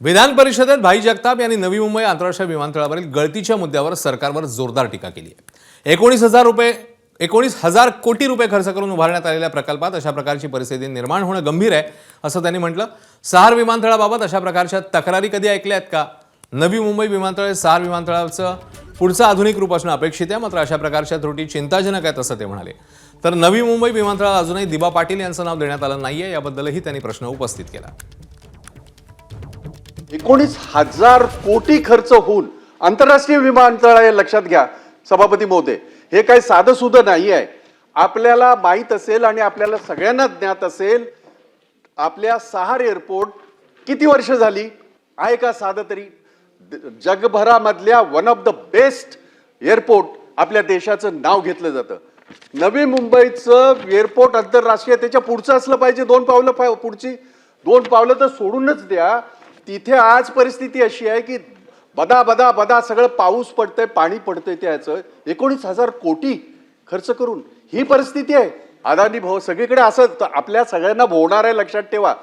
विधान परिषदेत भाई जगताप यांनी नवी मुंबई आंतरराष्ट्रीय विमानतळावरील गळतीच्या मुद्द्यावर सरकारवर जोरदार टीका केली आहे। 19,000 कोटी रुपये खर्च करून उभारण्यात आलेल्या प्रकल्पात अशा प्रकारची परिस्थिती निर्माण होणं गंभीर आहे असं त्यांनी म्हटलं। सहार विमानतळाबाबत अशा प्रकारच्या तक्रारी कधी ऐकल्या आहेत का? नवी मुंबई विमानतळ सहार विमानतळाचं पुढचं आधुनिक रूप असणं अपेक्षित आहे, मात्र अशा प्रकारच्या त्रुटी चिंताजनक आहेत असं ते म्हणाले। तर नवी मुंबई विमानतळाला अजूनही दिबा पाटील यांचं नाव देण्यात आलं नाहीये, याबद्दलही त्यांनी प्रश्न उपस्थित केला। 19,000 कोटी खर्च होऊन आंतरराष्ट्रीय विमानतळ आहे, लक्षात घ्या सभापती महोदय, हे काही साधं सुद्धा नाही आहे। आपल्याला माहित असेल आणि आपल्याला सगळ्यांना ज्ञात असेल, आपल्या सहार एअरपोर्ट किती वर्ष झाली आहे का साधं तरी? जगभरामधल्या one of the best airport आपल्या देशाचं नाव घेतलं जातं। नवी मुंबईचं एअरपोर्ट आंतरराष्ट्रीय त्याच्या पुढचं असलं पाहिजे, पुढची दोन पावलं तर सोडूनच द्या। तिथे आज परिस्थिती अशी आहे की बदा बदा बदा सगळं पाऊस पडतंय, पाणी पडतंय, त्याचं 19,000 कोटी खर्च करून ही परिस्थिती आहे। अदानी भाऊ सगळीकडे असं आपल्या सगळ्यांना होणार आहे, लक्षात ठेवा।